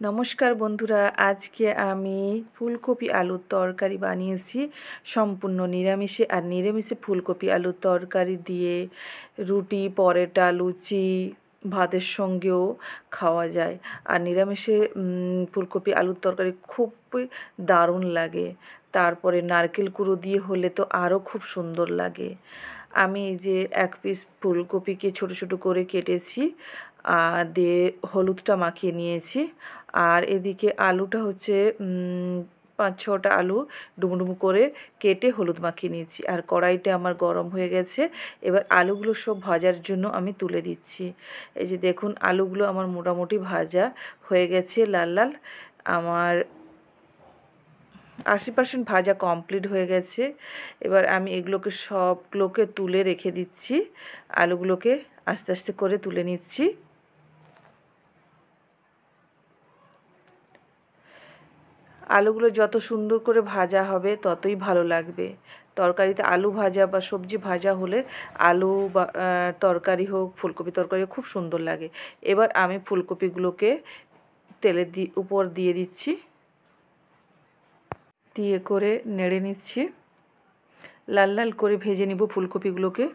নমস্কার বন্ধুরা, আজকে আমি ফুলকপি আলুর তরকারি বানিয়েছি সম্পূর্ণ নিরামিষে। আর নিরামিষে ফুলকপি আলুর তরকারি দিয়ে রুটি, পরোটা, লুচি, ভাতের সঙ্গেও খাওয়া যায়। আর নিরামিষে ফুলকপি আলুর তরকারি খুবই দারুণ লাগে। তারপরে নারকেল কুড়ো দিয়ে হলে তো আরও খুব সুন্দর লাগে। আমি এই যে এক পিস ফুলকপিকে ছোট ছোট করে কেটেছি, দিয়ে হলুদটা মাখিয়ে নিয়েছি। আর এদিকে আলুটা হচ্ছে 5-6টা আলু ডুমো ডুমো করে কেটে হলুদ মাখিয়ে নিয়েছি। আর কড়াইটা আমার গরম হয়ে গেছে, এবার আলুগুলো সব ভাজার জন্য আমি তুলে দিচ্ছি। এই যে দেখুন, আলুগুলো আমার মোটামুটি ভাজা হয়ে গেছে, লাল লাল। আমার 80% ভাজা কমপ্লিট হয়ে গেছে। এবার আমি এগুলোকে সবগুলোকে তুলে রেখে দিচ্ছি। আলুগুলোকে আস্তে আস্তে করে তুলে নিচ্ছি। আলুগুলো যত সুন্দর করে ভাজা হবে ততই ভালো লাগবে। তরকারিতে আলু ভাজা বা সবজি ভাজা হলে আলু বা তরকারি হোক, ফুলকপি তরকারি হোক, খুব সুন্দর লাগে। এবার আমি ফুলকপিগুলোকে তেলের উপর দিয়ে দিচ্ছি, দিয়ে করে নেড়ে নিচ্ছি। লাল লাল করে ভেজে নিব ফুলকপিগুলোকে।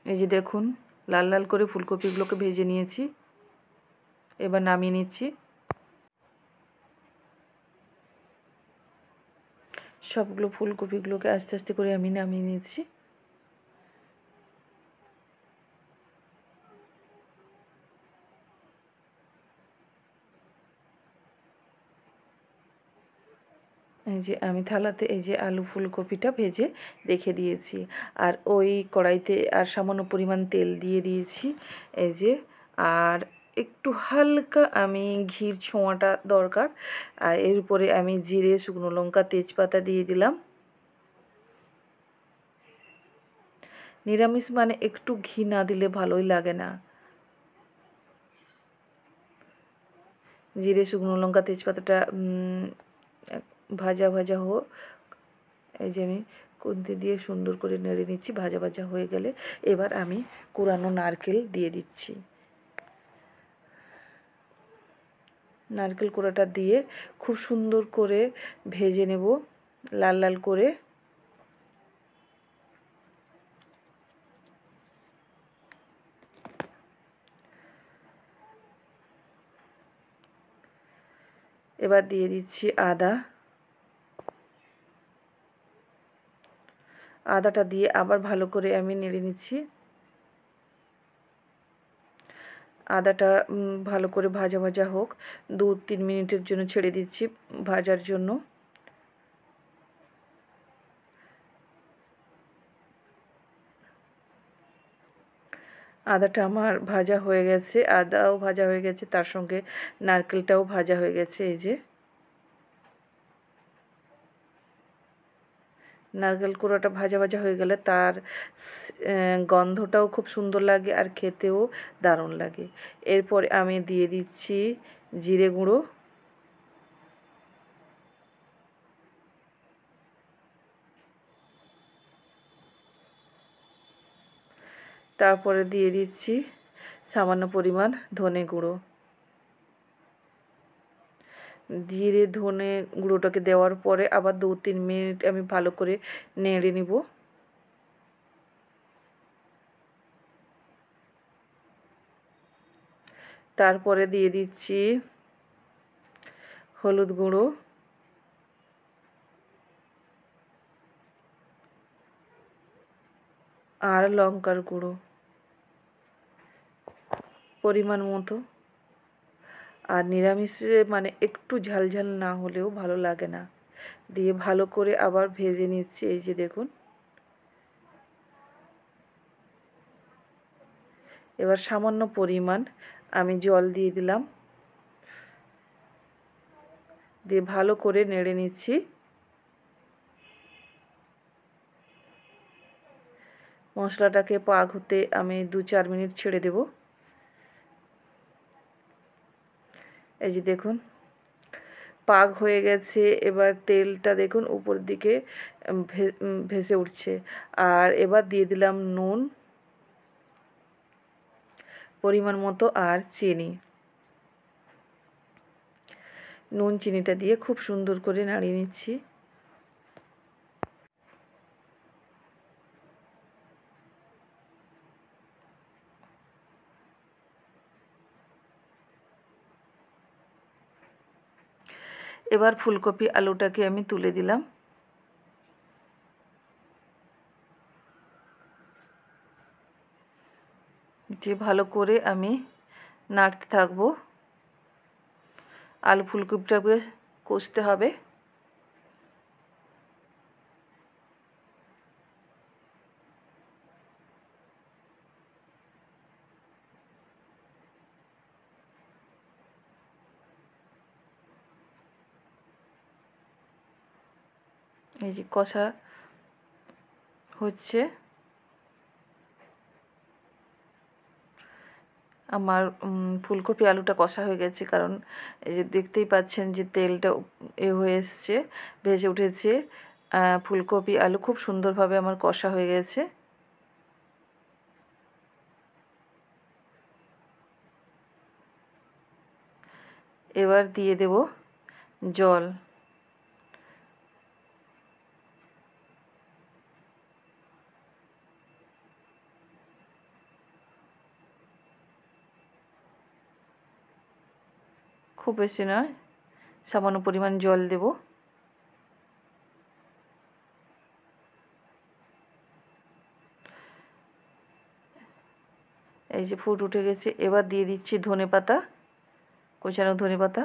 এই যে দেখুন, লাল লাল করে ফুলকপিগুলোকে ভেজে নিয়েছি। এবার নামিয়ে নিচ্ছি। সবগুলো ফুলকপিগুলোকে আস্তে আস্তে করে আমি নামিয়ে নিচ্ছি। এই যে আমি থালাতে এই যে আলু ফুলকপিটা ভেজে রেখে দিয়েছি। আর ওই কড়াইতে আর সামান্য পরিমাণ তেল দিয়ে দিয়েছি। এই যে, আর একটু হালকা আমি ঘির ছোঁয়াটা দরকার। আর এর উপরে আমি জিরে, শুকনো লঙ্কা, তেজপাতা দিয়ে দিলাম। নিরামিষ মানে একটু ঘি না দিলে ভালোই লাগে না। জিরে, শুকনো লঙ্কা, তেজপাতাটা ভাজা ভাজা হোক। এই যে আমি খুন্তি দিয়ে সুন্দর করে নেড়ে নিচ্ছি। ভাজা ভাজা হয়ে গেলে এবার আমি কুড়ানো নারকেল দিয়ে দিচ্ছি। নারকেল কোড়াটা দিয়ে খুব সুন্দর করে ভেজে নেব, লাল লাল করে। এবার দিয়ে দিচ্ছি আদা। আদাটা দিয়ে আবার ভালো করে আমি নেড়ে নিচ্ছি। আদাটা ভালো করে ভাজা ভাজা হোক, 2-3 মিনিটের জন্য ছেড়ে দিচ্ছি ভাজার জন্য। আদাটা আমার ভাজা হয়ে গেছে, আদাও ভাজা হয়ে গেছে, তার সঙ্গে নারকেলটাও ভাজা হয়ে গেছে। এই যে নারকেল কোড়াটা ভাজা ভাজা হয়ে গেলে তার গন্ধটাও খুব সুন্দর লাগে আর খেতেও দারুণ লাগে। এরপর আমি দিয়ে দিচ্ছি জিরে গুঁড়ো, তারপরে দিয়ে দিচ্ছি সামান্য পরিমাণ ধনে গুঁড়ো। জিরে ধনে গুঁড়োটাকে দেওয়ার পরে আবার 2-3 মিনিট আমি ভালো করে নেড়ে নিব। তারপরে দিয়ে দিচ্ছি হলুদ গুঁড়ো, আর লঙ্কার গুঁড়ো পরিমাণ মতো। আর নিরামিষে মানে একটু ঝাল ঝাল না হলেও ভালো লাগে না। দিয়ে ভালো করে আবার ভেজে নিচ্ছি। এই যে দেখুন, এবার সামান্য পরিমাণ আমি জল দিয়ে দিলাম, দিয়ে ভালো করে নেড়ে নিচ্ছি। মশলাটাকে পাক হতে আমি 2-4 মিনিট ছেড়ে দেব। এই যে দেখুন, পাক হয়ে গেছে। এবার তেলটা দেখুন উপর দিকে ভেসে উঠছে। আর এবার দিয়ে দিলাম নুন পরিমাণ মতো আর চিনি। নুন চিনিটা দিয়ে খুব সুন্দর করে নাড়িয়ে নিচ্ছি। এবার ফুলকপি আলুটাকে আমি তুলে দিলাম। যে ভালো করে আমি নাড়তে থাকবো। আলু ফুলকপিটাকে কষতে হবে। এই যে কষা হচ্ছে। আমার ফুলকপি আলুটা কষা হয়ে গেছে, কারণ এই যে দেখতেই পাচ্ছেন যে তেলটা হয়ে এসছে, ভেসে উঠেছে। ফুলকপি আলু খুব সুন্দরভাবে আমার কষা হয়ে গেছে। এবার দিয়ে দেব জল। খুব বেশি নয়, সামান্য পরিমাণ জল দেব। এই যে ফুট উঠে গেছে। এবার দিয়ে দিচ্ছি ধনেপাতা, কোচানো ধনেপাতা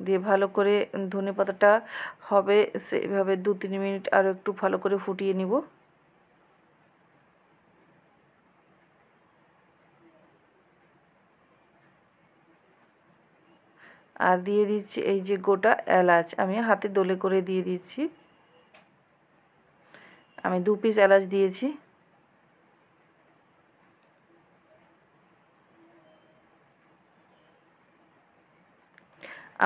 দিয়ে ভালো করে ধনেপাতাটা হবে সেভাবে 2-3 মিনিট আরও একটু ভালো করে ফুটিয়ে নিব। আর দিয়ে দিচ্ছি এই যে গোটা এলাচ, আমি হাতে দলে করে দিয়ে দিচ্ছি। আমি 2 পিস এলাচ দিয়েছি।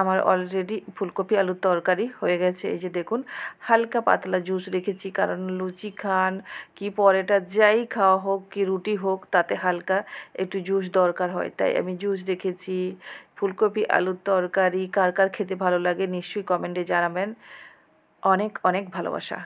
আমার অলরেডি ফুলকপি আলুর তরকারি হয়ে গেছে। এই যে দেখুন, হালকা পাতলা জুস রেখেছি, কারণ লুচি খান কি পরোটা যাই খাওয়া হোক কি রুটি হোক, তাতে হালকা একটু জুস দরকার হয়, তাই আমি জুস রেখেছি। ফুলকপি আলুর তরকারি কার কার খেতে ভালো লাগে নিশ্চয়ই কমেন্টে জানাবেন। অনেক অনেক ভালোবাসা।